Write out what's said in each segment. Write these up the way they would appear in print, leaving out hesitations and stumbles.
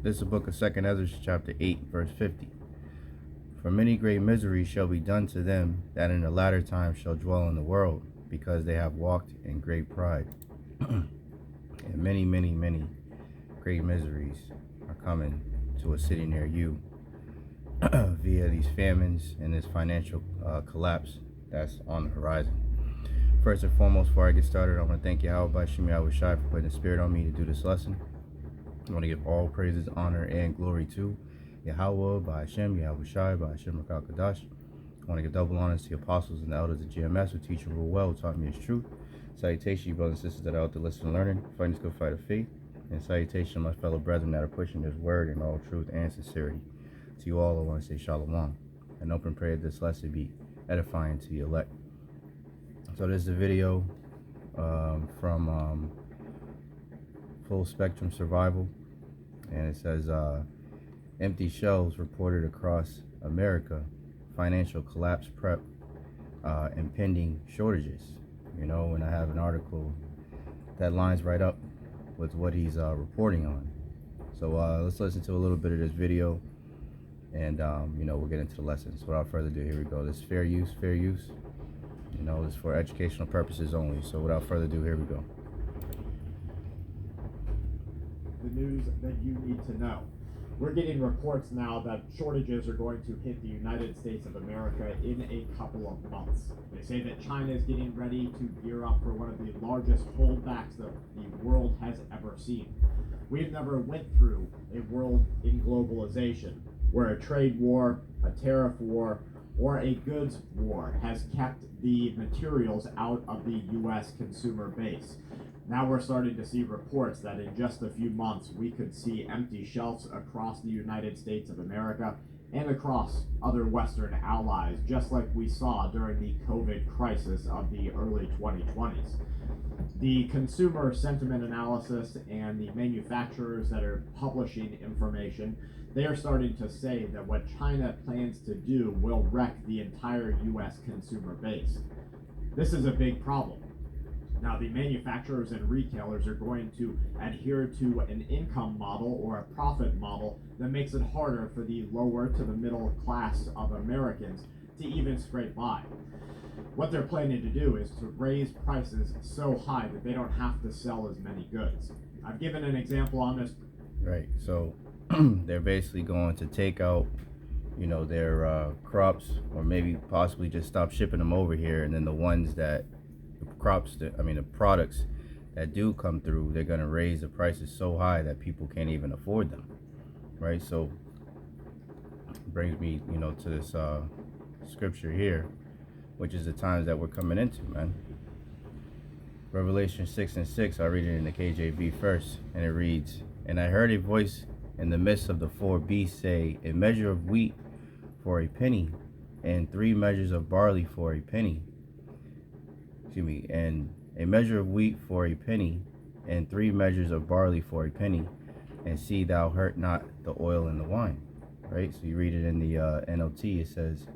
This is the book of 2nd Ezra, chapter 8, verse 50. For many great miseries shall be done to them that in the latter time shall dwell in the world, because they have walked in great pride. And many, many, many great miseries are coming to a city near you via these famines and this financial collapse that's on the horizon. First and foremost, before I get started, I want to thank Yahawah, Bahasham, Yahawashi for putting the spirit on me to do this lesson. I want to give all praises, honor, and glory to Yahawah, Bahasham, Yahawashi, Bahasham, Kadash. I want to give double honors to the apostles and the elders of GMS who teach and rule well, who taught me his truth. Salutation, you brothers and sisters that are out there listening and learning, fighting this good fight of faith. And salutation to my fellow brethren that are pushing this word in all truth and sincerity. To you all, I want to say shalom. An open prayer that this lesson be edifying to the elect. So this is a video from Full Spectrum Survival. And it says, empty shelves reported across America, financial collapse prep, impending shortages. You know, and I have an article that lines right up with what he's reporting on. So let's listen to a little bit of this video, and you know, we'll get into the lessons. Without further ado, here we go. This is fair use, you know, it's for educational purposes only. So without further ado, here we go. The news that you need to know. We're getting reports now that shortages are going to hit the United States of America in a couple of months. They say that China is getting ready to gear up for one of the largest holdbacks that the world has ever seen. We've never went through a world in globalization where a trade war, a tariff war, or a goods war has kept the materials out of the U.S. consumer base. Now we're starting to see reports that in just a few months we could see empty shelves across the United States of America and across other Western allies, just like we saw during the COVID crisis of the early 2020s. The consumer sentiment analysis and the manufacturers that are publishing information, they are starting to say that what China plans to do will wreck the entire U.S. consumer base. This is a big problem. Now, the manufacturers and retailers are going to adhere to an income model or a profit model that makes it harder for the lower to the middle class of Americans to even scrape by. What they're planning to do is to raise prices so high that they don't have to sell as many goods. I've given an example on this. Right, so they're basically going to take out, you know, their crops, or maybe possibly just stop shipping them over here, and then the ones that the products that do come through, they're going to raise the prices so high that people can't even afford them, right? So brings me, you know, to this scripture here, which is the times that we're coming into, man. Revelation 6:6, I read it in the KJV first, and it reads, "And I heard a voice in the midst of the four beasts say, a measure of wheat for a penny, and 3 measures of barley for a penny, and a measure of wheat for a penny, and 3 measures of barley for a penny, and see thou hurt not the oil and the wine." Right? So you read it in the NLT, it says,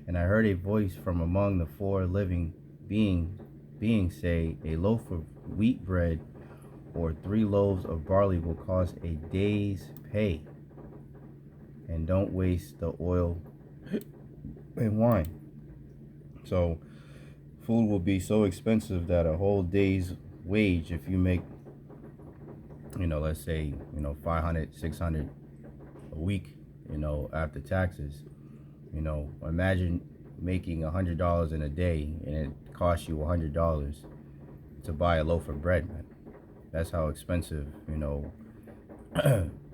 "And I heard a voice from among the 4 living beings say, a loaf of wheat bread or 3 loaves of barley will cost a day's pay, and don't waste the oil and wine." So food will be so expensive that a whole day's wage, if you make, you know, let's say, you know, 500, 600 a week, you know, after taxes, you know, imagine making $100 in a day and it costs you $100 to buy a loaf of bread, man. That's how expensive, you know,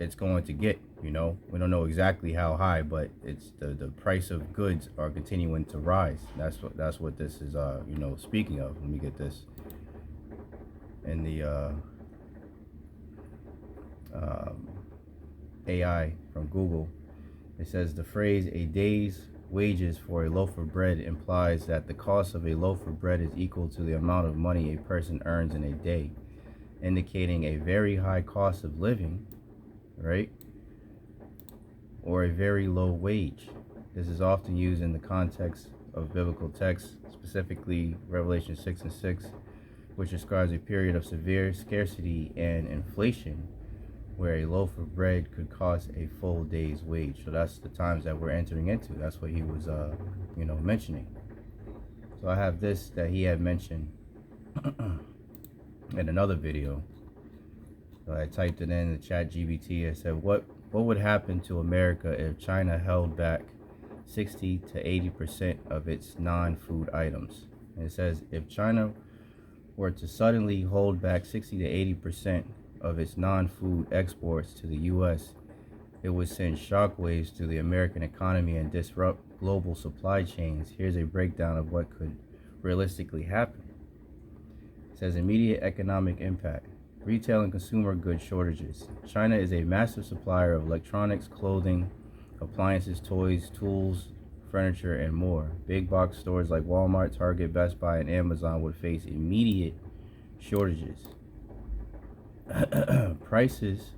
it's going to get. You know, we don't know exactly how high, but it's the price of goods are continuing to rise. That's what this is you know, speaking of. Let me get this in the AI from Google. It says the phrase "a day's wages for a loaf of bread" implies that the cost of a loaf of bread is equal to the amount of money a person earns in a day, indicating a very high cost of living, right? Or a very low wage. This is often used in the context of biblical texts, specifically Revelation 6:6, which describes a period of severe scarcity and inflation where a loaf of bread could cost a full day's wage. So that's the times that we're entering into. That's what he was, mentioning. So I have this that he had mentioned in another video. So I typed it in the chat GBT. I said, what would happen to America if China held back 60 to 80% of its non-food items? And it says, if China were to suddenly hold back 60 to 80% of its non-food exports to the U.S., it would send shockwaves to the American economy and disrupt global supply chains. Here's a breakdown of what could realistically happen. It says immediate economic impact. Retail and consumer goods shortages. China is a massive supplier of electronics, clothing, appliances, toys, tools, furniture, and more. Big box stores like Walmart, Target, Best Buy, and Amazon would face immediate shortages. Prices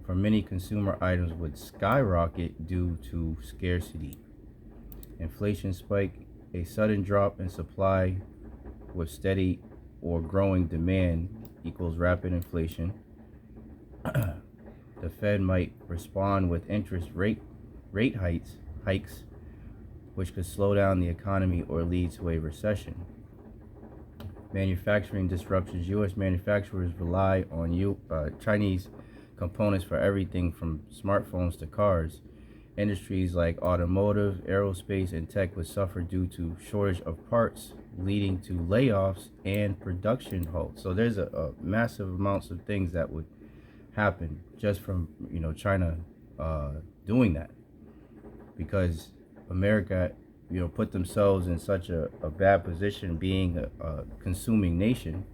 for many consumer items would skyrocket due to scarcity. Inflation spike. A sudden drop in supply with steady or growing demand equals rapid inflation. The Fed might respond with interest rate hikes, which could slow down the economy or lead to a recession. Manufacturing disruptions. U.S. manufacturers rely on Chinese components for everything from smartphones to cars. Industries like automotive, aerospace, and tech would suffer due to shortage of parts, leading to layoffs and production halts. So there's a massive amounts of things that would happen just from China doing that, because America put themselves in such a bad position, being a consuming nation,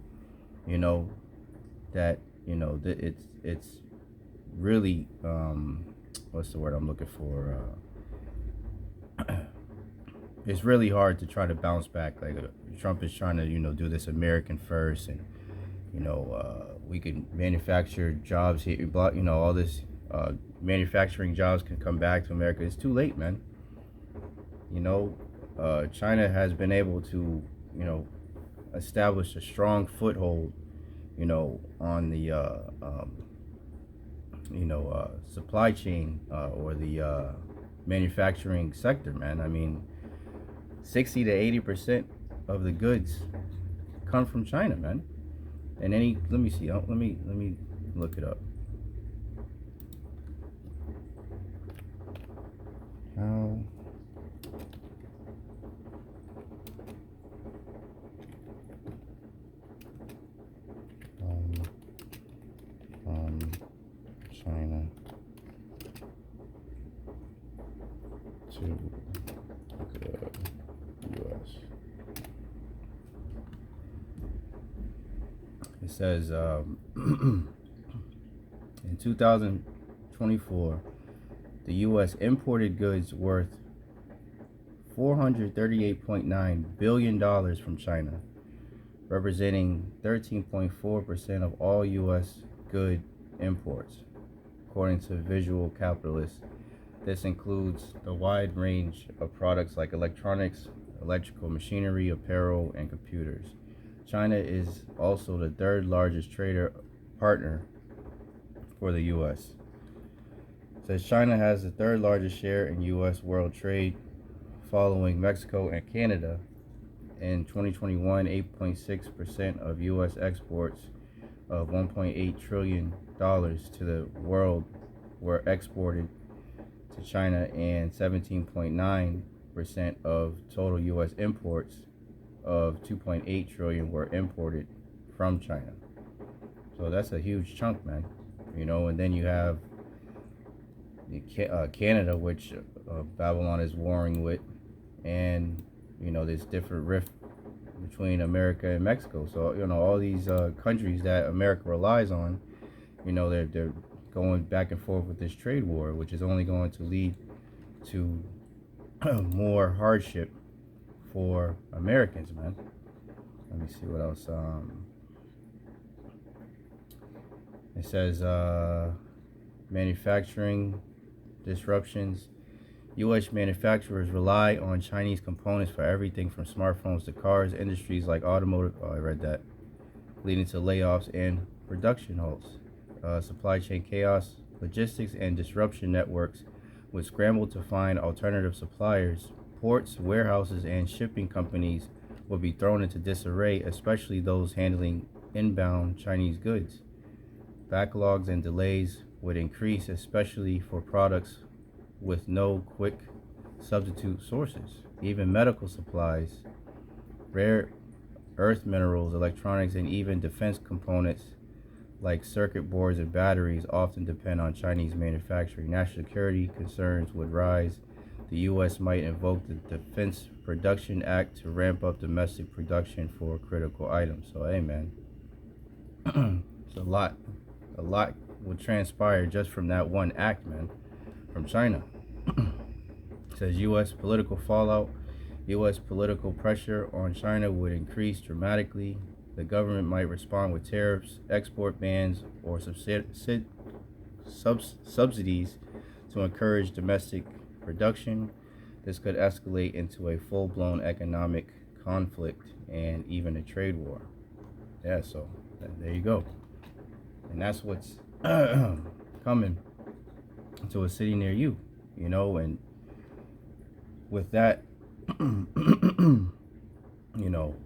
that it's really what's the word I'm looking for? It's really hard to try to bounce back. Like Trump is trying to, do this American first, and we can manufacture jobs here. All this manufacturing jobs can come back to America. It's too late, man. China has been able to, establish a strong foothold, on the supply chain or the manufacturing sector, man. I mean, 60 to 80% of the goods come from China, man. And let me see. Let me look it up. How China to the U.S. It says in 2024, the U.S. imported goods worth $438.9 billion from China, representing 13.4% of all U.S. good imports, according to Visual Capitalist. This includes the wide range of products like electronics, electrical machinery, apparel, and computers. China is also the third largest trader partner for the U.S. It says China has the third largest share in U.S. world trade, following Mexico and Canada. In 2021, 8.6% of U.S. exports of $1.8 trillion to the world were exported to China, and 17.9% of total U.S. imports of $2.8 trillion were imported from China. So that's a huge chunk, man. And then you have Canada, which Babylon is warring with, and there's different rift between America and Mexico. So all these countries that America relies on, they're going back and forth with this trade war, which is only going to lead to more hardship for Americans, man. Let me see what else. It says manufacturing disruptions. U.S. manufacturers rely on Chinese components for everything from smartphones to cars. Industries like automotive, I read that, leading to layoffs and production halts. supply chain chaos, logistics and disruption networks would scramble to find alternative suppliers. Ports, warehouses, and shipping companies would be thrown into disarray, especially those handling inbound Chinese goods. Backlogs and delays would increase, especially for products with no quick substitute sources. Even medical supplies, rare earth minerals, electronics, and even defense components like circuit boards and batteries often depend on Chinese manufacturing. National security concerns would rise. The U.S. might invoke the Defense Production Act to ramp up domestic production for critical items. So, hey, man, it's a lot would transpire just from that one act, man, from China. It says U.S. political fallout. U.S. political pressure on China would increase dramatically. The government might respond with tariffs, export bans, or subsidies to encourage domestic production. This could escalate into a full-blown economic conflict and even a trade war. Yeah, so there you go. And that's what's coming to a city near you, and with that,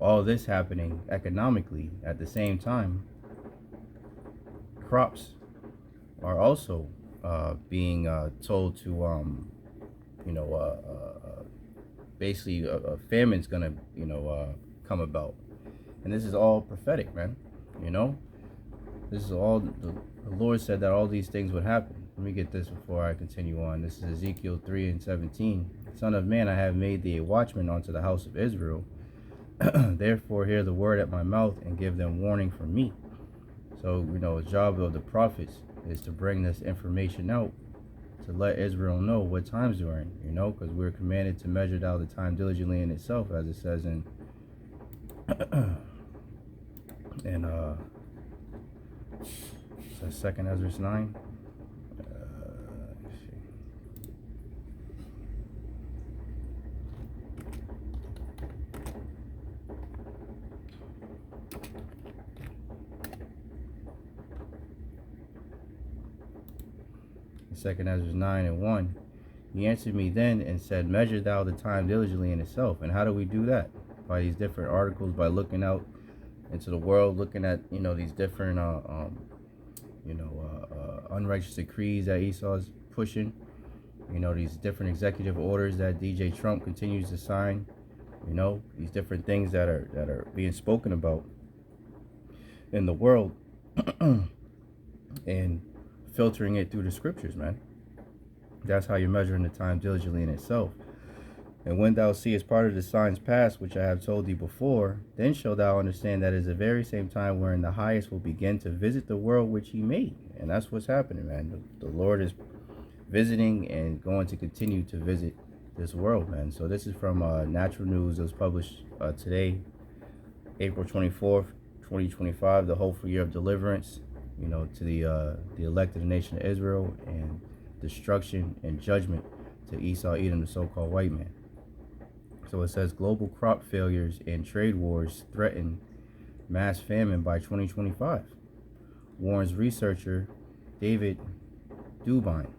all this happening economically at the same time, crops are also being told to, basically a famine's gonna, come about. And this is all prophetic, man. This is all, the Lord said that all these things would happen. Let me get this before I continue on. This is Ezekiel 3:17. Son of man, I have made thee a watchman unto the house of Israel. Therefore hear the word at my mouth and give them warning from me. So, the job of the prophets is to bring this information out, to let Israel know what times we're in, because we're commanded to measure thou the time diligently in itself, as it says in Second Ezra 9. Second Ezra 9:1. He answered me then and said, measure thou the time diligently in itself. And how do we do that? By these different articles, by looking out into the world, looking at these different unrighteous decrees that Esau's pushing, these different executive orders that DJ Trump continues to sign, these different things that are being spoken about in the world, and filtering it through the scriptures, man. That's how you're measuring the time diligently in itself. And when thou seest part of the signs past, which I have told thee before, then shalt thou understand that it is the very same time wherein the highest will begin to visit the world which he made. And that's what's happening, man. The Lord is visiting and going to continue to visit this world, man. So this is from Natural News. It was published today, April 24th, 2025, the hopeful year of deliverance, to the elected nation of Israel, and destruction and judgment to Esau, Edom, the so-called white man. So it says global crop failures and trade wars threaten mass famine by 2025, warns researcher David Dubine.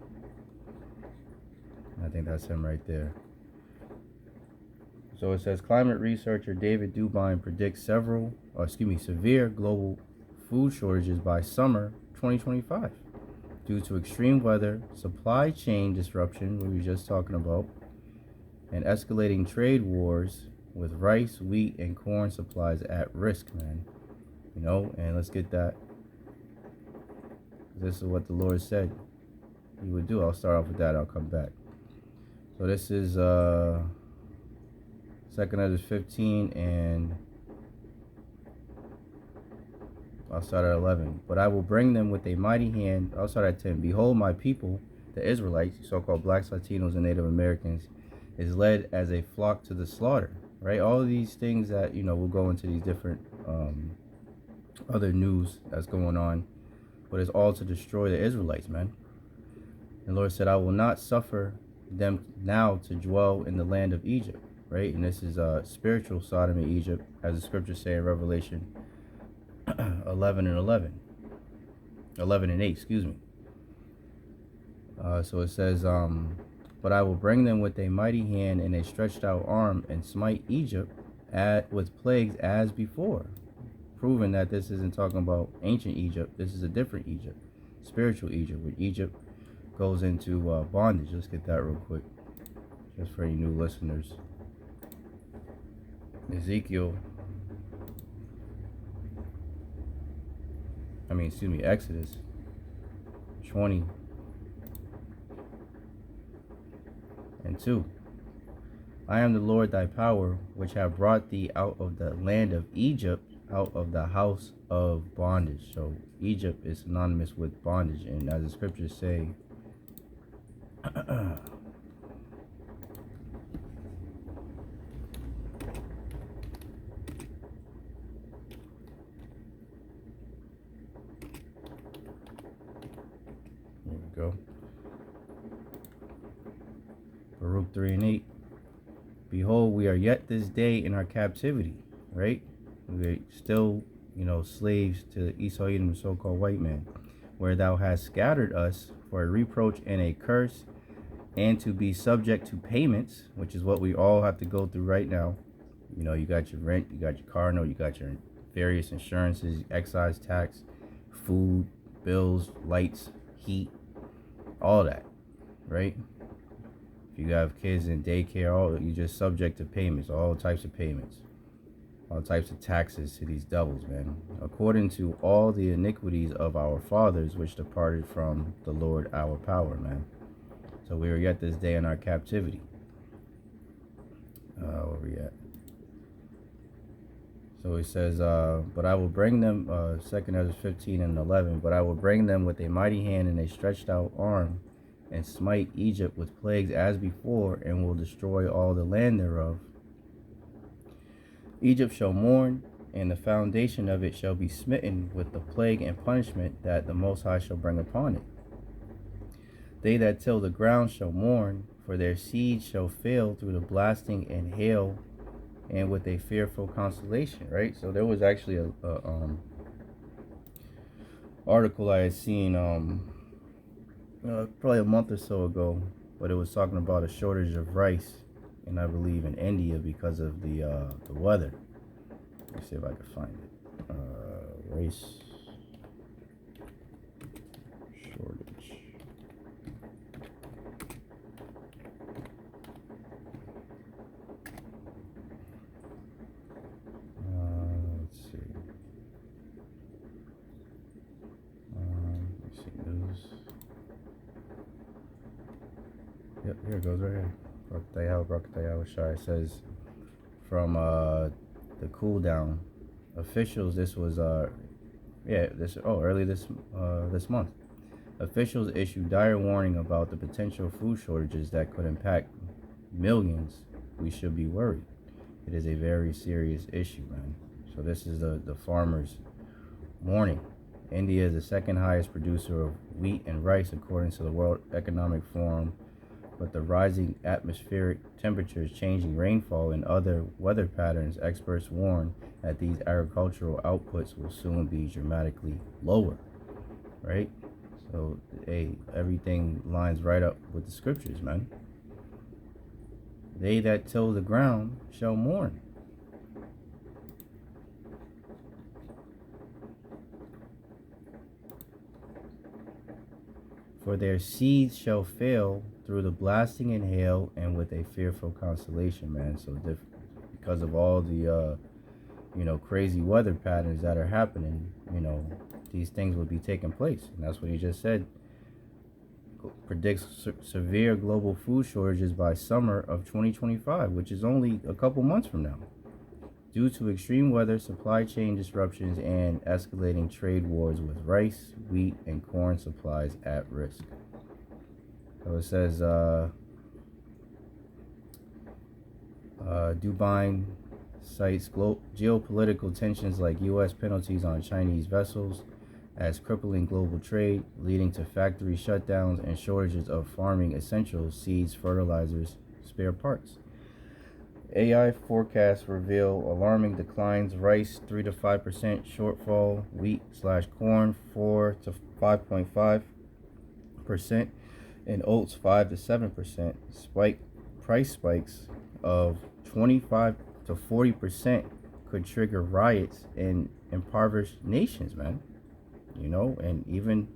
I think that's him right there. So it says climate researcher David Dubine predicts severe global food shortages by summer 2025 due to extreme weather, supply chain disruption, we were just talking about, and escalating trade wars with rice, wheat, and corn supplies at risk, man. And let's get that. This is what the Lord said he would do. I'll start off with that. I'll come back. So this is 2nd Ezra 15, and I'll start at 11. But I will bring them with a mighty hand. I'll start at 10. Behold, my people, the Israelites, so-called blacks, Latinos, and Native Americans, is led as a flock to the slaughter. Right? All of these things that, we'll go into these different other news that's going on. But it's all to destroy the Israelites, man. And the Lord said, I will not suffer them now to dwell in the land of Egypt. Right? And this is spiritual Sodom and Egypt, as the scriptures say in Revelation 11:11. 11 and 8, excuse me. So it says, but I will bring them with a mighty hand and a stretched out arm and smite Egypt with plagues as before. Proving that this isn't talking about ancient Egypt. This is a different Egypt, spiritual Egypt, where Egypt goes into bondage. Let's get that real quick, just for any new listeners. Exodus 20 and 2. I am the Lord thy power, which have brought thee out of the land of Egypt, out of the house of bondage. So Egypt is synonymous with bondage, and as the scriptures say, here we go. Baruch 3 and 8. Behold, we are yet this day in our captivity, right? We're still, slaves to Esau, Edom, the so-called white man, where thou hast scattered us for a reproach and a curse, and to be subject to payments, which is what we all have to go through right now. You got your rent, you got your car note, you got your various insurances, excise tax, food, bills, lights, heat, all that, right? If you have kids in daycare, you're just subject to payments, all types of payments, all types of taxes to these devils, man. According to all the iniquities of our fathers, which departed from the Lord our power, man. So we are yet this day in our captivity. Where we at? So he says, but I will bring them, 2nd Ezra 15 and 11, but I will bring them with a mighty hand and a stretched out arm, and smite Egypt with plagues as before, and will destroy all the land thereof. Egypt shall mourn, and the foundation of it shall be smitten with the plague and punishment that the Most High shall bring upon it. They that till the ground shall mourn, for their seed shall fail through the blasting and hail, and with a fearful consolation, right? So there was actually a article I had seen probably a month or so ago, but it was talking about a shortage of rice, and I believe in India because of the weather. Let me see if I can find it. Rice shortage. Let's see. Let's see news. Yep, here it goes right here. Yahawashi. It says from the cool down officials. This was early this month. Officials issued dire warning about the potential food shortages that could impact millions. We should be worried. It is a very serious issue, man. So this is the farmers' warning. India is the second highest producer of wheat and rice according to the World Economic Forum, but the rising atmospheric temperatures, changing rainfall, and other weather patterns, experts warn that these agricultural outputs will soon be dramatically lower, right? So, everything lines right up with the scriptures, man. They that till the ground shall mourn. For their seeds shall fail through the blasting and hail, and with a fearful consolation, man. So because of all the crazy weather patterns that are happening, these things will be taking place. And that's what he just said. Predicts severe global food shortages by summer of 2025, which is only a couple months from now, due to extreme weather, supply chain disruptions, and escalating trade wars with rice, wheat, and corn supplies at risk. So it says, Dubai cites geopolitical tensions like U.S. penalties on Chinese vessels as crippling global trade, leading to factory shutdowns and shortages of farming essentials, seeds, fertilizers, spare parts. AI forecasts reveal alarming declines. Rice 3 to 5% shortfall. Wheat/corn 4 to 5.5%, and oats 5 to 7%. Price spikes of 25 to 40% could trigger riots in impoverished nations, man. And even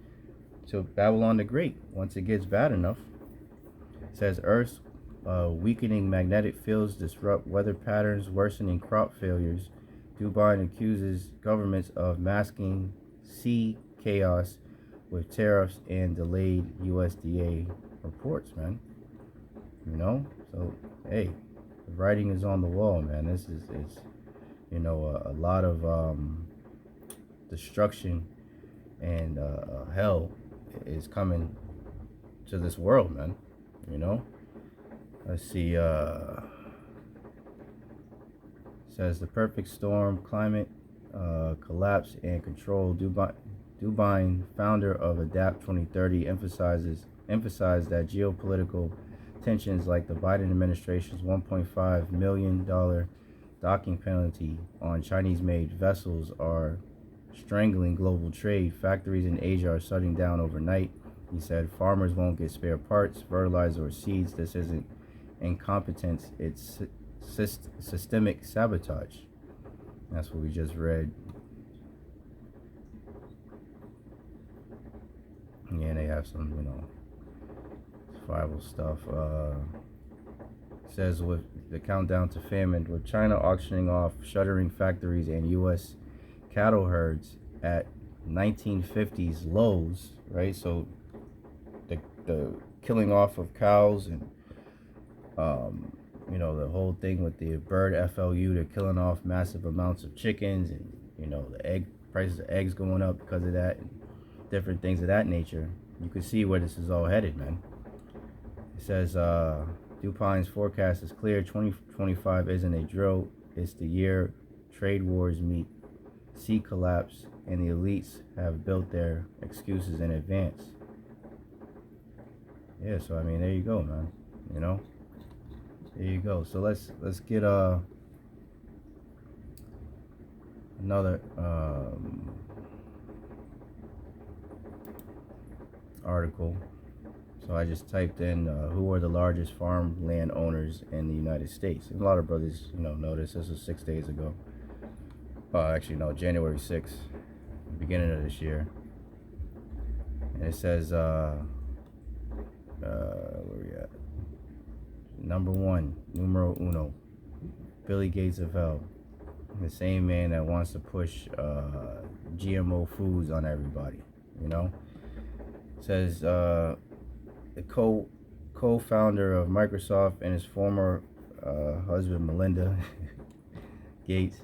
to Babylon the Great, once it gets bad enough. It says Earth's weakening magnetic fields disrupt weather patterns, worsening crop failures. Dubai accuses governments of masking sea chaos with tariffs and delayed USDA reports, man. So hey, the writing is on the wall, man. This is a lot of destruction and hell is coming to this world, man. Let's see. Says the perfect storm, climate collapse and control. Dubai, founder of Adapt 2030, emphasized that geopolitical tensions like the Biden administration's $1.5 million docking penalty on Chinese-made vessels are strangling global trade. Factories in Asia are shutting down overnight. He said farmers won't get spare parts, fertilizer, or seeds. This isn't incompetence, it's systemic sabotage. That's what we just read. Yeah, they have some, survival stuff. Says with the countdown to famine, with China auctioning off shuttering factories and U.S. cattle herds at 1950s lows, right? So the killing off of cows and the whole thing with the bird FLU, they're killing off massive amounts of chickens, and the egg prices of eggs going up because of that, and different things of that nature. You can see where this is all headed, man. It says DuPont's forecast is clear. 2025 isn't a drill, it's the year trade wars meet sea collapse, and the elites have built their excuses in advance. Yeah, so there you go, man. There you go. So let's get another article. So I just typed in who are the largest farmland owners in the United States. And a lot of brothers, know this. This was 6 days ago. Actually, no, January 6th, beginning of this year. And it says, where we at? Number one, numero uno, Billy Gates of hell. The same man that wants to push GMO foods on everybody, Says the co-founder of Microsoft and his former husband Melinda Gates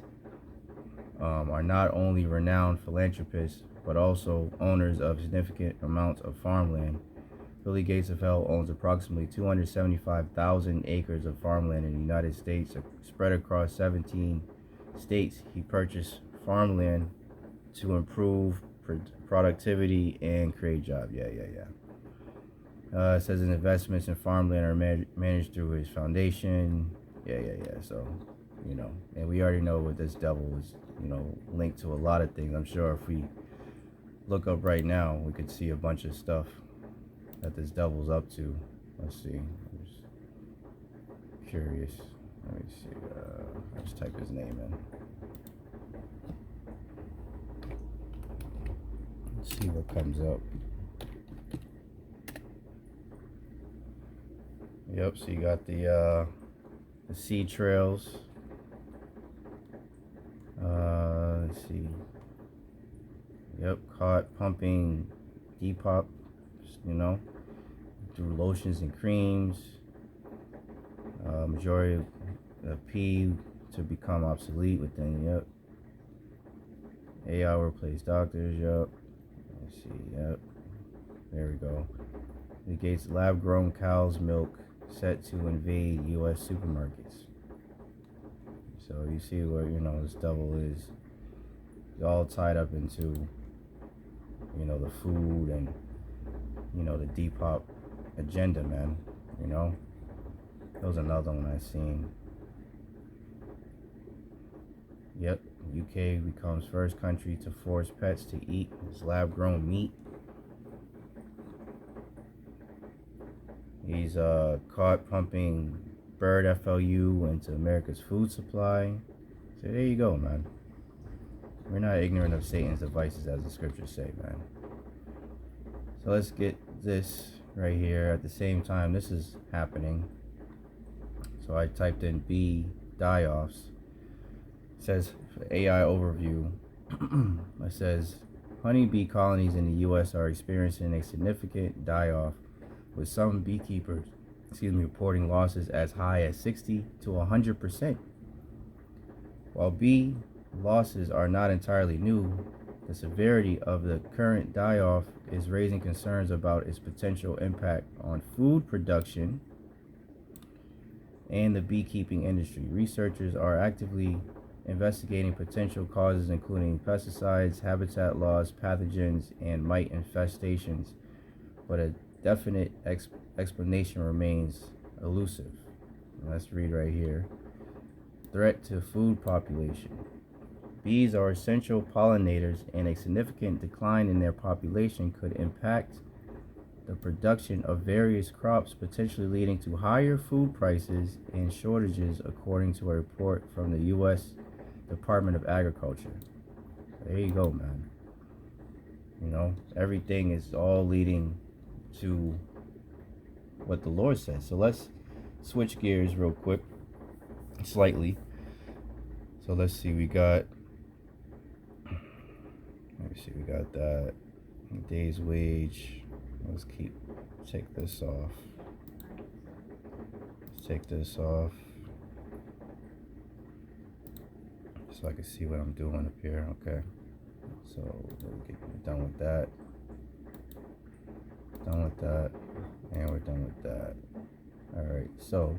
are not only renowned philanthropists but also owners of significant amounts of farmland. Billy Gates of hell owns approximately 275,000 acres of farmland in the United States, spread across 17 states. He purchased farmland to improve productivity and create jobs. Yeah. It says his investments in farmland are managed through his foundation. Yeah. So, and we already know what this devil is, linked to a lot of things. I'm sure if we look up right now, we could see a bunch of stuff that this devil's up to. Let's see. I'm just curious. Let me see. I'll just type his name in. Let's see what comes up. Yep. So you got the seed trails. Let's see. Yep. Caught pumping Depop. Through lotions and creams. Majority of the P to become obsolete within, yep. AI replace doctors, yep. Let's see, yep. There we go. The Gates lab-grown cow's milk set to invade U.S. supermarkets. So you see where, this devil is all tied up into, the food and, the Depop agenda, man. That was another one I seen. Yep, UK becomes first country to force pets to eat its lab-grown meat. He's caught pumping bird FLU into America's food supply. So there you go, man. We're not ignorant of Satan's devices, as the scriptures say, man. So let's get this right here. At the same time this is happening, so I typed in bee die-offs. It says AI overview. It says honeybee colonies in the U.S. are experiencing a significant die-off, with some beekeepers, reporting losses as high as 60 to 100%. While bee losses are not entirely new, the severity of the current die-off is raising concerns about its potential impact on food production and the beekeeping industry. Researchers are actively investigating potential causes, including pesticides, habitat loss, pathogens, and mite infestations, but a definite explanation remains elusive. Let's read right here. Threat to food population. Bees are essential pollinators, and a significant decline in their population could impact the production of various crops, potentially leading to higher food prices and shortages, according to a report from the U.S. Department of Agriculture. There you go, man. You know, everything is all leading to what the Lord says. So let's switch gears real quick, slightly. So let's see, we got that day's wage. Let's take this off. Let's take this off so I can see what I'm doing up here. Okay, so we'll get done with that. Done with that, and we're done with that. All right, so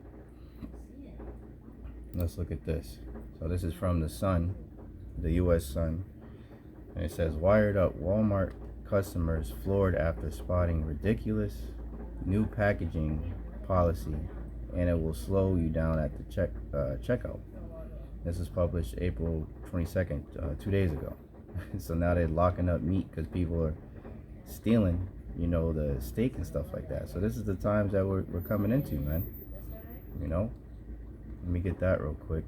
let's look at this. So this is from the Sun, the U.S. Sun, and it says, wired up Walmart customers floored after spotting ridiculous new packaging policy, and it will slow you down at the checkout. This was published April 22nd, 2 days ago. So now they're locking up meat because people are stealing, you know, the steak and stuff like that. So this is the times that we're coming into, man. You know, let me get that real quick,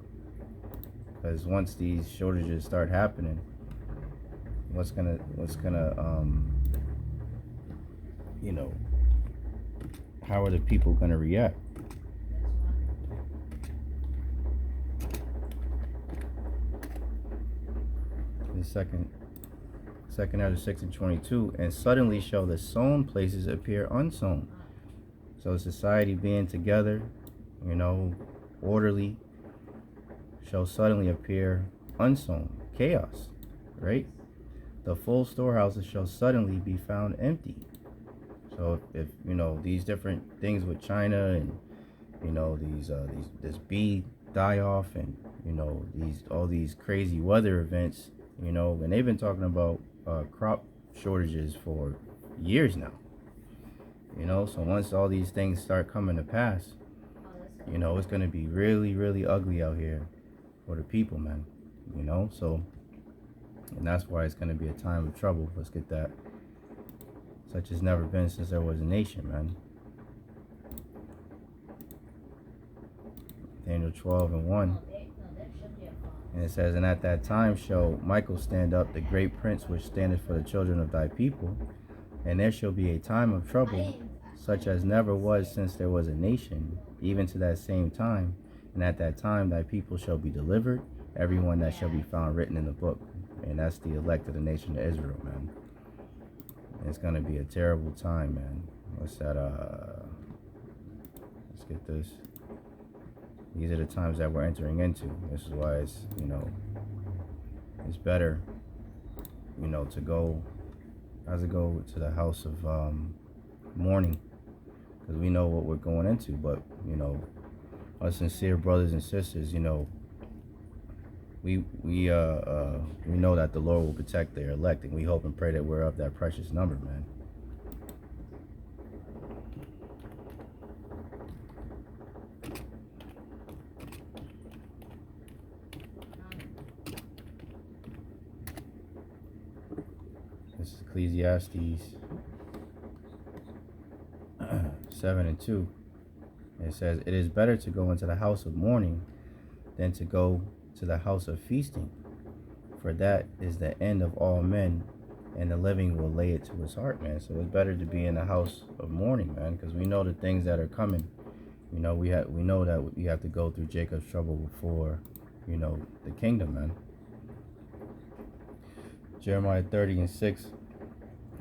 because once these shortages start happening, what's gonna you know, how are the people gonna react? The second out of 6 and 22, and suddenly shall the sown places appear unsown. So society being together, you know, orderly, shall suddenly appear unsown. Chaos, right? The full storehouses shall suddenly be found empty. So if you know these different things with China, and you know this bee die off, and you know all these crazy weather events, you know, and they've been talking about crop shortages for years now. You know, so once all these things start coming to pass, you know, it's gonna be really, really ugly out here for the people, man. You know, so, and that's why it's gonna be a time of trouble. Let's get that. Such as never been since there was a nation, man. Daniel 12 and 1. And it says, and at that time shall Michael stand up, the great prince which standeth for the children of thy people, and there shall be a time of trouble, such as never was since there was a nation, even to that same time. And at that time thy people shall be delivered, everyone that shall be found written in the book. And that's the elect of the nation of Israel, man. And it's gonna be a terrible time, man. What's that? Let's get this. These are the times that we're entering into. This is why it's, you know, it's better, you know, to go to the house of mourning, because we know what we're going into. But you know, us sincere brothers and sisters, you know, we know that the Lord will protect their elect, and we hope and pray that we're of that precious number, man. Ecclesiastes 7:2. It says, "It is better to go into the house of mourning than to go to the house of feasting. For that is the end of all men, and the living will lay it to his heart," man. So it's better to be in the house of mourning, man, because we know the things that are coming. We know that we have to go through Jacob's trouble before, the kingdom, man. Jeremiah 30:6.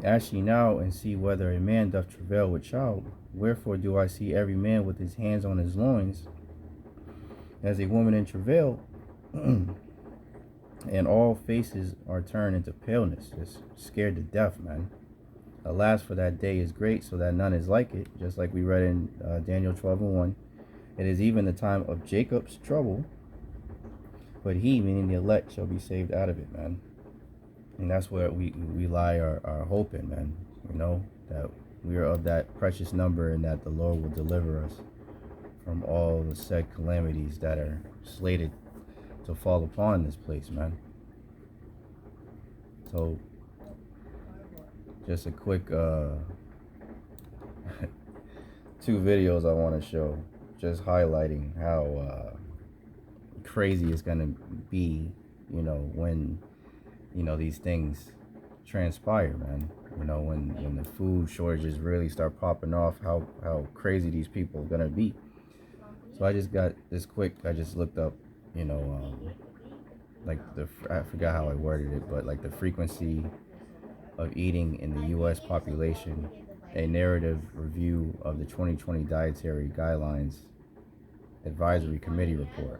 "Ask ye now and see whether a man doth travail with child. Wherefore do I see every man with his hands on his loins, as a woman in travail, and all faces are turned into paleness," just scared to death, man. "Alas, for that day is great, so that none is like it," just like we read in Daniel 12:1. "It is even the time of Jacob's trouble, but he," meaning the elect, "shall be saved out of it," man. And that's where we lie our hope in, man. That we are of that precious number, and that the Lord will deliver us from all the said calamities that are slated to fall upon this place, man. So, just a quick 2 videos I want to show, just highlighting how crazy it's going to be, when, these things transpire, man. When the food shortages really start popping off, how crazy these people are gonna be. So I just got this quick. I just looked up, like I forgot how I worded it, but like the frequency of eating in the U.S. population, a narrative review of the 2020 Dietary Guidelines Advisory Committee report.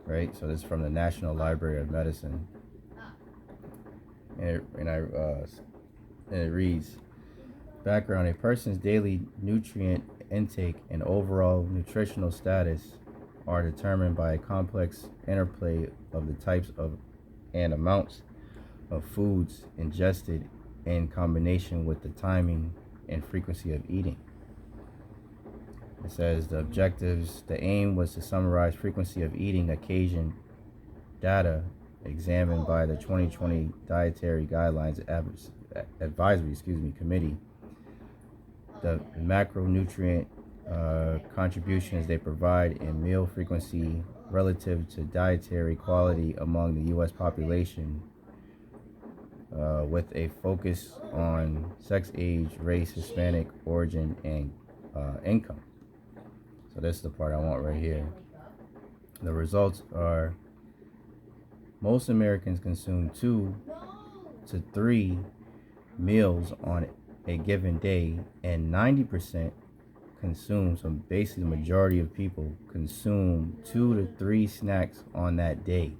Right. So this is from the National Library of Medicine, and it reads, background: a person's daily nutrient intake and overall nutritional status are determined by a complex interplay of the types of and amounts of foods ingested in combination with the timing and frequency of eating. It says the aim was to summarize frequency of eating occasion data examined by the 2020 Dietary Guidelines Advisory Committee. The macronutrient contributions they provide in meal frequency relative to dietary quality among the U.S. population, with a focus on sex, age, race, Hispanic origin, and income. So this is the part I want right here. The results are: most Americans consume 2 to 3 meals on a given day, and 90% consume, so basically the majority of people consume 2 to 3 snacks on that day.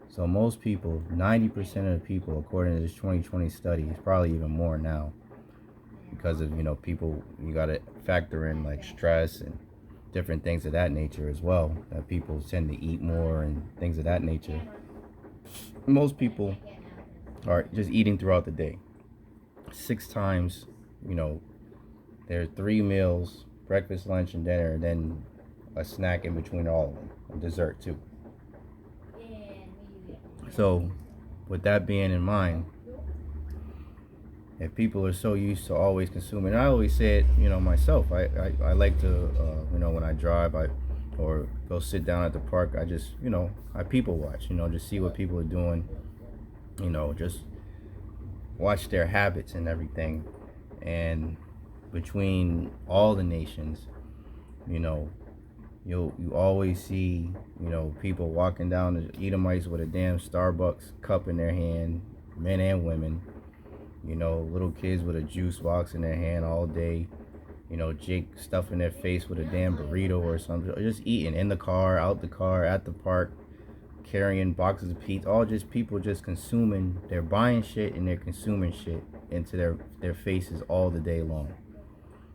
So most people, 90% of the people, according to this 2020 study, it's probably even more now, because of, people, you got to factor in like stress and different things of that nature as well, that people tend to eat more and things of that nature. Most people are just eating throughout the day 6 times. There are 3 meals: breakfast, lunch, and dinner, and then a snack in between all of them, and dessert too. So with that being in mind, if people are so used to always consuming, I always say it, myself, I like to, when I drive, or go sit down at the park, I just, I people watch, just see what people are doing, just watch their habits and everything. And between all the nations, you always see, people walking down the Edomites with a damn Starbucks cup in their hand, men and women, little kids with a juice box in their hand all day, Jake stuffing their face with a damn burrito or something, just eating in the car, out the car, at the park, carrying boxes of pizza, all just people just consuming. They're buying shit and they're consuming shit into their faces all the day long.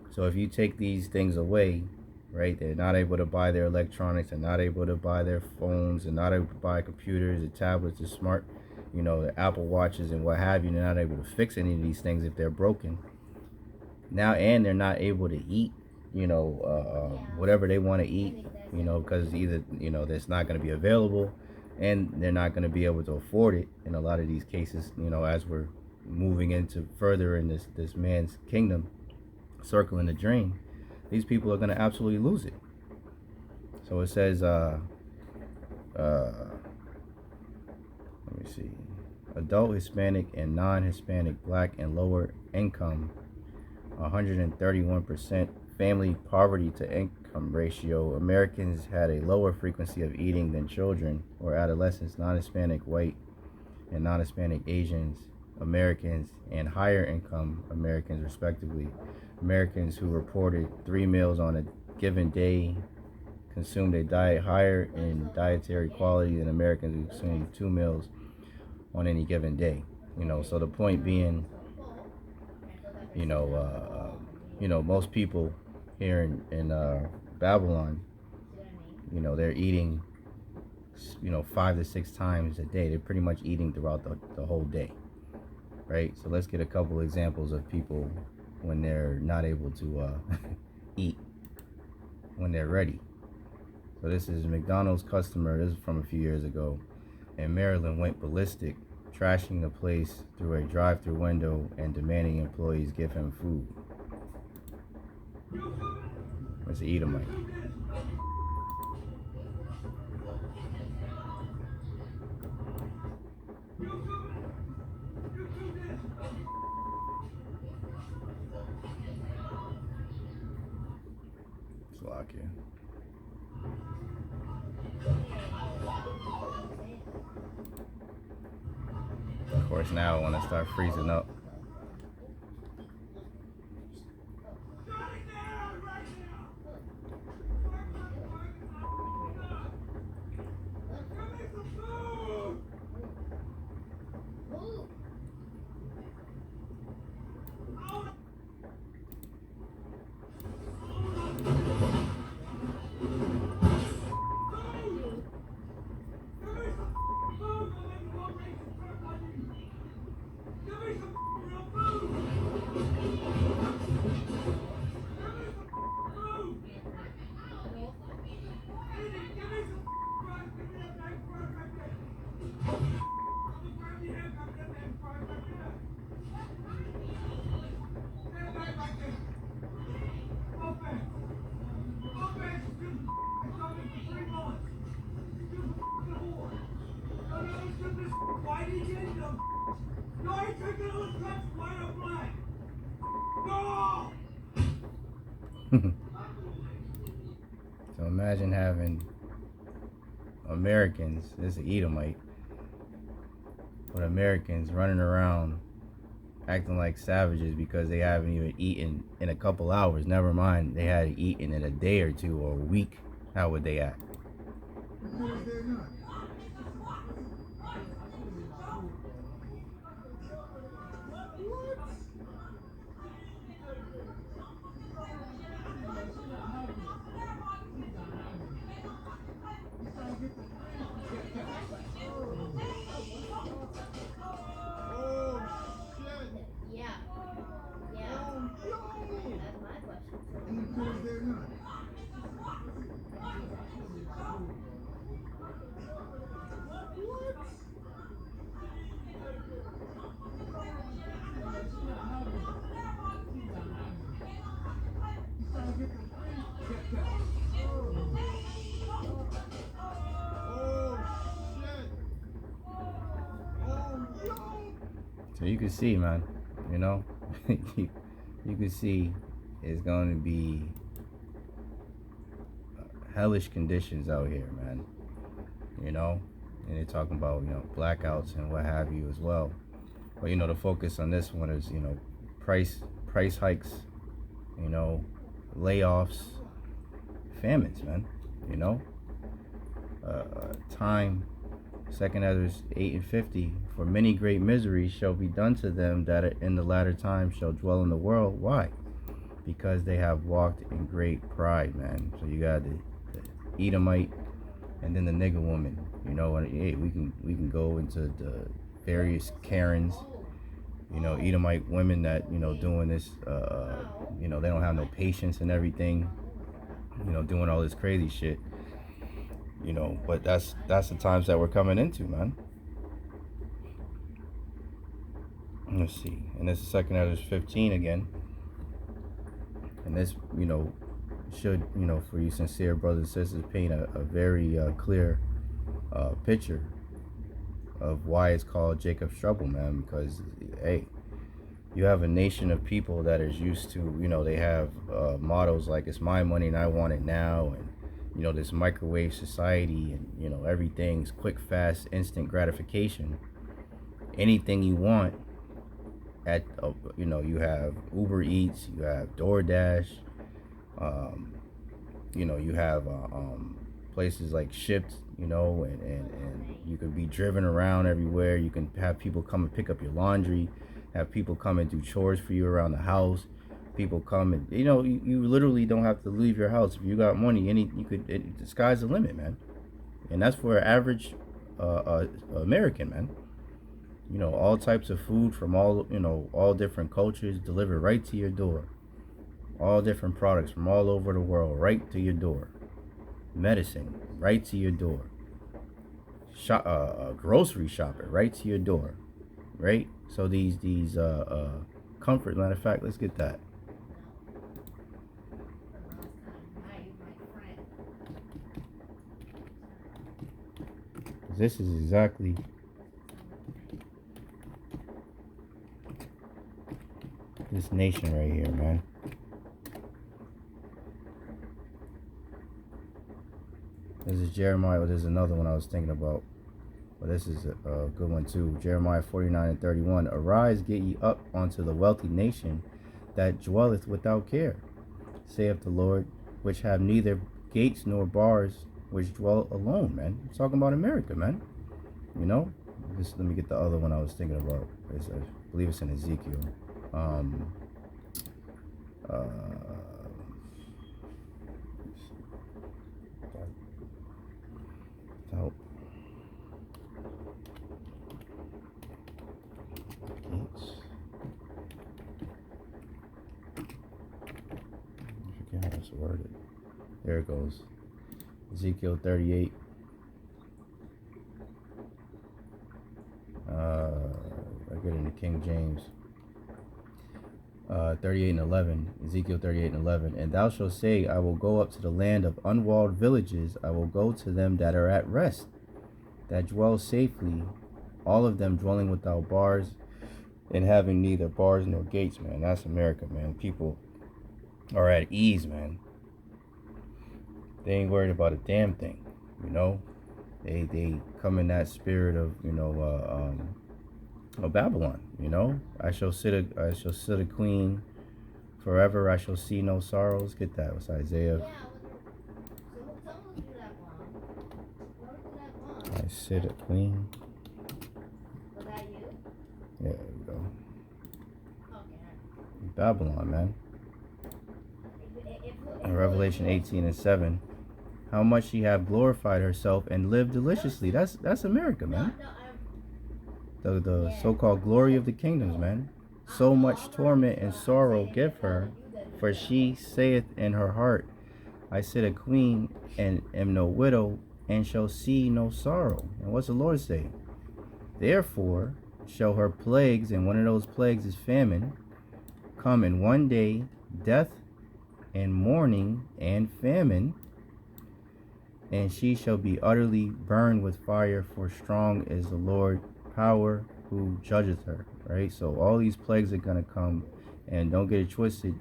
So if you take these things away, right, they're not able to buy their electronics, they're not able to buy their phones, they're not able to buy computers, the tablets, the smart, the Apple Watches and what have you. They're not able to fix any of these things if they're broken. Now, and they're not able to eat, whatever they want to eat, because either, that's not going to be available, and they're not going to be able to afford it in a lot of these cases, as we're, moving into further in this man's kingdom, circling the drain, these people are going to absolutely lose it. So it says, let me see, adult Hispanic and non-Hispanic, black and lower income, 131% family poverty to income ratio. Americans had a lower frequency of eating than children or adolescents, non-Hispanic, white and non-Hispanic Asians, Americans, and higher income Americans respectively. Americans who reported 3 meals on a given day consumed a diet higher in dietary quality than Americans who consumed 2 meals on any given day. So the point being, most people here in Babylon, they're eating, 5 to 6 times a day. They're pretty much eating throughout the whole day, right? So let's get a couple examples of people when they're not able to eat when they're ready. So this is a McDonald's customer. This is from a few years ago. In Maryland, went ballistic, trashing the place through a drive-through window and demanding employees give him food. It's an Edomite. Slovakia. Of course, now I want to start freezing up. So imagine having Americans, this is an Edomite, but Americans running around acting like savages because they haven't even eaten in a couple hours. Never mind, they hadn't eaten in a day or two or a week. How would they act? So you can see, man, you can see it's going to be hellish conditions out here, man. And they're talking about, blackouts and what have you as well. But, the focus on this one is, price hikes, layoffs, famines, man, time. 2 Others 8:50, for many great miseries shall be done to them that in the latter time shall dwell in the world. Why? Because they have walked in great pride, man. So you got the Edomite and then the nigger woman, and hey, we can go into the various Karens, Edomite women that, doing this, they don't have no patience and everything, doing all this crazy shit. But that's the times that we're coming into, man. Let's see. And this is 2 Ezra 15 again. And this, should, for you sincere brothers and sisters, paint a very clear picture of why it's called Jacob's trouble, man. Because, hey, you have a nation of people that is used to, they have mottos like it's my money and I want it now, and this microwave society, and everything's quick, fast, instant gratification. Anything you want at you have Uber Eats, you have DoorDash, you have places like Shipt, and you can be driven around everywhere. You can have people come and pick up your laundry, have people come and do chores for you around the house. People come and you literally don't have to leave your house if you got money. The sky's the limit, man. And that's for an average American, man. All types of food from all different cultures delivered right to your door. All different products from all over the world right to your door. Medicine right to your door. Grocery shopping right to your door, right? So these comfort. Matter of fact, let's get that. This is exactly this nation right here, man. This is Jeremiah. There's another one I was thinking about, but this is a good one too. Jeremiah 49:31. Arise, get ye up unto the wealthy nation that dwelleth without care, saith the Lord, which have neither gates nor bars, which dwell alone, man. I'm talking about America, man. Let me get the other one I was thinking about. I believe it's in Ezekiel. Help. I forget how it's worded. There it goes. Ezekiel 38. I get it in the King James. 38:11. Ezekiel 38:11. And thou shalt say, I will go up to the land of unwalled villages. I will go to them that are at rest, that dwell safely, all of them dwelling without bars and having neither bars nor gates, man. That's America, man. People are at ease, man. They ain't worried about a damn thing, They come in that spirit of, of Babylon, I shall sit a queen forever. I shall see no sorrows. Get that? What's Isaiah? I sit a queen. Yeah, there we go. Babylon, man. In Revelation 18:7, how much she have glorified herself and lived deliciously. That's America, man. The so-called glory of the kingdoms, man. So much torment and sorrow give her, for she saith in her heart, I sit a queen and am no widow, and shall see no sorrow. And what's the Lord say? Therefore shall her plagues, and one of those plagues is famine, come in one day, death and mourning and famine, and she shall be utterly burned with fire, for strong is the Lord power who judgeth her. Right? So all these plagues are going to come, and don't get it twisted,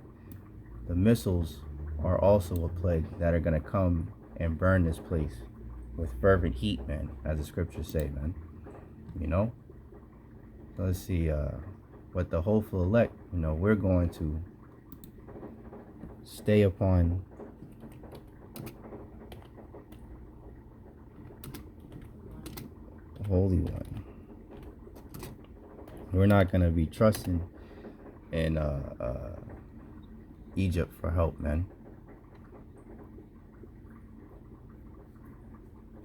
the missiles are also a plague that are going to come and burn this place with fervent heat, man, as the scriptures say, man. So let's see, but the hopeful elect, we're going to stay upon the Holy One. We're not going to be trusting in Egypt for help, man.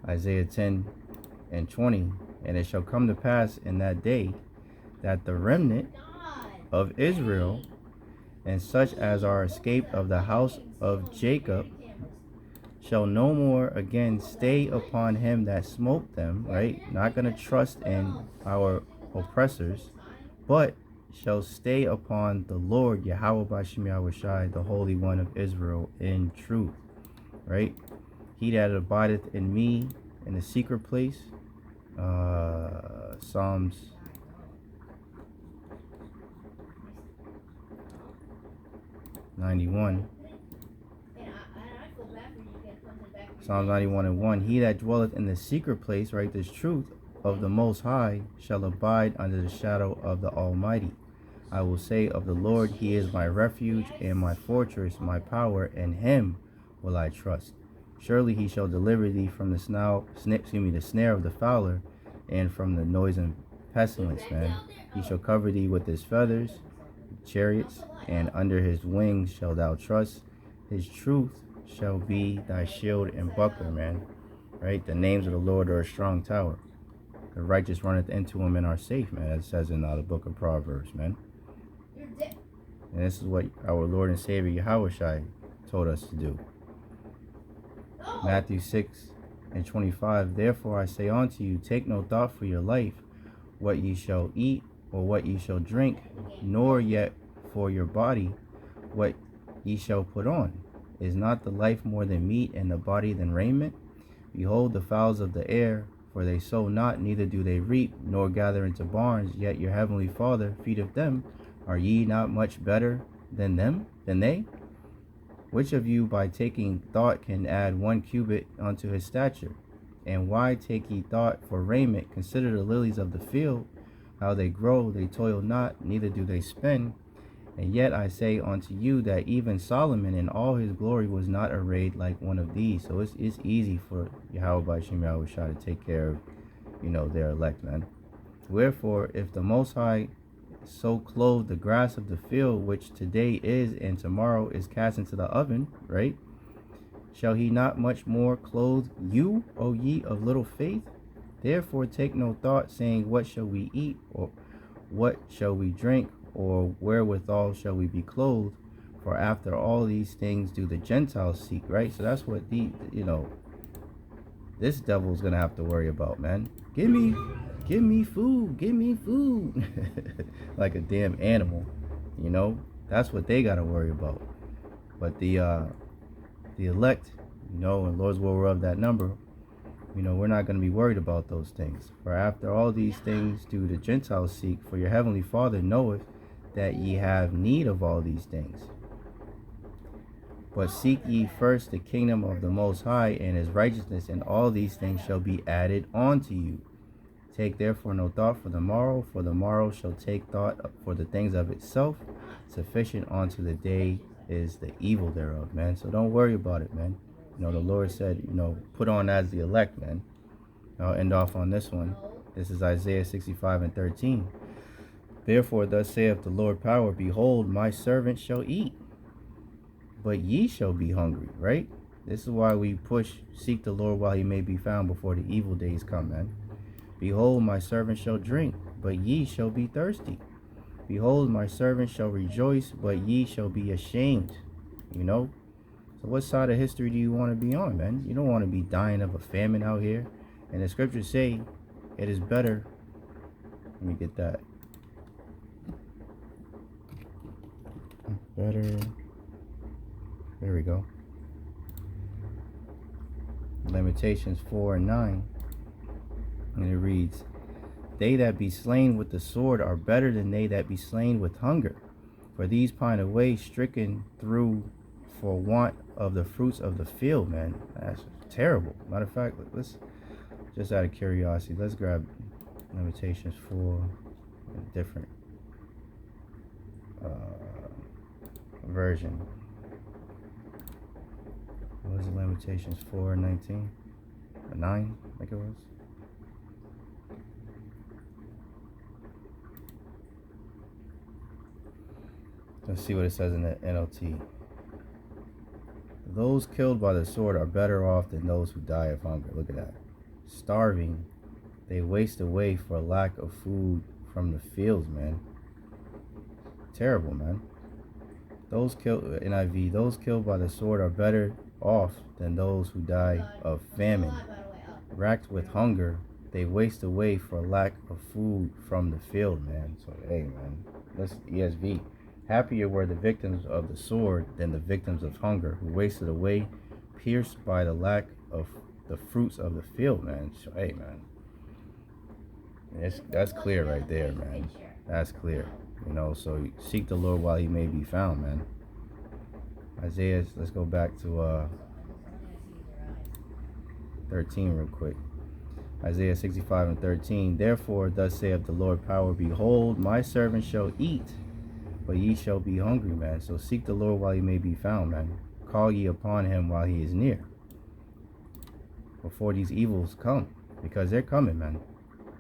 Isaiah 10:20. And it shall come to pass in that day that the remnant of Israel, and such as are escaped of the house of Jacob, shall no more again stay upon him that smote them, right? Not going to trust in our oppressors, but shall stay upon the Lord, Yahawah Bahasham Yahawashi, the Holy One of Israel, in truth. Right? He that abideth in me in the secret place. Psalms 91. Psalms 91 and 1. He that dwelleth in the secret place, right, this truth of the Most High, shall abide under the shadow of the Almighty. I will say of the Lord, He is my refuge and my fortress, my power, and Him will I trust. Surely He shall deliver thee from the snare of the fowler, and from the noisome pestilence, man. He shall cover thee with His feathers, chariots, and under His wings shalt thou trust. His truth shall be thy shield and buckler, man. Right? The names of the Lord are a strong tower. The righteous runneth into Him and are safe, man. It says in the book of Proverbs, man. And this is what our Lord and Savior Yahawashi told us to do. Matthew 6:25. Therefore I say unto you, take no thought for your life, what ye shall eat, or what ye shall drink, nor yet for your body, what ye shall put on. Is not the life more than meat, and the body than raiment? Behold the fowls of the air, for they sow not, neither do they reap, nor gather into barns, yet your heavenly Father feedeth them. Are ye not much better than they? Which of you by taking thought can add 1 cubit unto his stature? And why take ye thought for raiment? Consider the lilies of the field, how they grow, they toil not, neither do they spin. And yet I say unto you that even Solomon in all his glory was not arrayed like one of these. So it's easy for Yahawah Bahasham Yahawashi to take care of, their elect, man. Wherefore, if the Most High so clothe the grass of the field, which today is and tomorrow is cast into the oven, right? Shall He not much more clothe you, O ye of little faith? Therefore take no thought, saying, what shall we eat, or what shall we drink, or wherewithal shall we be clothed? For after all these things do the Gentiles seek, right? So that's what this devil's gonna have to worry about, man. Give me food. Like a damn animal, that's what they gotta worry about. But the elect, and Lord's will we're of that number, we're not going to be worried about those things. For after all these things do the Gentiles seek, for your heavenly Father knoweth that ye have need of all these things. But seek ye first the kingdom of the Most High and His righteousness, and all these things shall be added unto you. Take therefore no thought for the morrow shall take thought for the things of itself. Sufficient unto the day is the evil thereof, man. So don't worry about it, man. The Lord said, put on as the elect, man. I'll end off on this one. This is Isaiah 65:13. Therefore thus saith the Lord power, behold, my servant shall eat, but ye shall be hungry, right? This is why we seek the Lord while He may be found before the evil days come, man. Behold, my servant shall drink, but ye shall be thirsty. Behold, my servant shall rejoice, but ye shall be ashamed. So what side of history do you want to be on, man? You don't want to be dying of a famine out here. And the scriptures say it is better. Let me get that. Better. There we go. Lamentations 4:9. And it reads, they that be slain with the sword are better than they that be slain with hunger. For these pine away, stricken through for want of the fruits of the field, man. That's terrible. Matter of fact, let's just out of curiosity, let's grab Lamentations 4, a different version. What was it? Lamentations 4:19? 9, I think it was. Let's see what it says in the NLT. Those killed by the sword are better off than those who die of hunger. Look at that. Starving, they waste away for lack of food from the fields, man. Terrible, man. Those killed, NIV, those killed by the sword are better off than those who die of famine. Racked with hunger, They waste away for lack of food from the field, man. So, hey, man, let's ESV. Happier were the victims of the sword than the victims of hunger, who wasted away, pierced by the lack of the fruits of the field, man. So, hey, man, that's clear right there, man. That's clear. You know, so seek the Lord while he may be found, man. Isaiah, let's go back to 13 real quick. Isaiah 65:13. Therefore, thus saith the Lord power, behold, my servant shall eat, but ye shall be hungry, man. So seek the Lord while he may be found, man. Call ye upon him while he is near, before these evils come, because they're coming, man.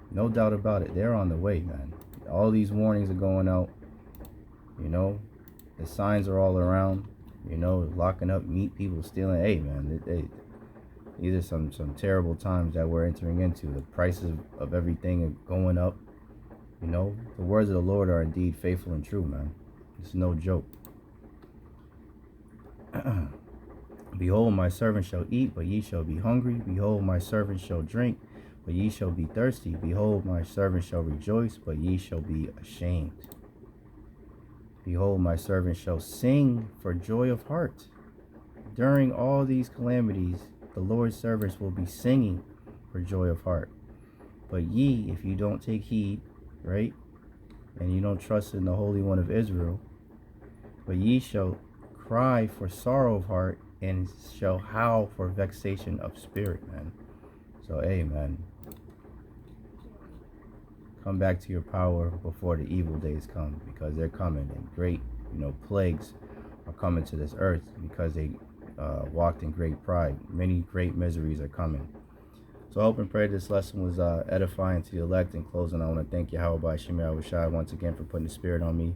No doubt about it. They're on the way, man. All these warnings are going out. You know, the signs are all around. You know, locking up meat, people stealing. Hey, man, these are some terrible times that we're entering into. The prices of everything are going up. You know, the words of the Lord are indeed faithful and true, man. It's no joke. Behold, my servant shall eat, but ye shall be hungry. Behold, my servant shall drink, but ye shall be thirsty. Behold, my servant shall rejoice, but ye shall be ashamed. Behold, my servant shall sing for joy of heart. During all these calamities, the Lord's servants will be singing for joy of heart. But ye, if you don't take heed, right, and you don't trust in the Holy One of Israel, but ye shall cry for sorrow of heart and shall howl for vexation of spirit, man. So, hey, man, come back to your power before the evil days come, because they're coming, and great, plagues are coming to this earth because they walked in great pride. Many great miseries are coming. So I hope and pray this lesson was edifying to the elect. In closing, I want to thank Yahawah, Bahasham, Yahawashi once again for putting the Spirit on me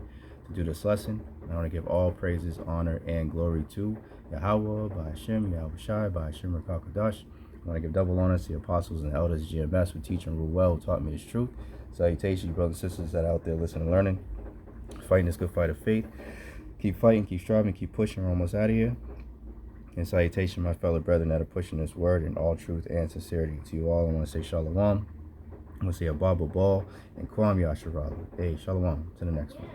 to do this lesson. And I want to give all praises, honor, and glory to Yahawah, Bahasham, Yahawashi, Bahasham, Rakakadash. I want to give double honor to the apostles and the elders, GMS, who teach and rule well, who taught me this truth. Salutations, brothers and sisters that are out there listening and learning, fighting this good fight of faith. Keep fighting, keep striving, keep pushing. We're almost out of here. And salutation, my fellow brethren that are pushing this word in all truth and sincerity. To you all, I want to say shalom. I want to say a Bible ball and Kwam Yasharala. Hey, shalom. To the next one.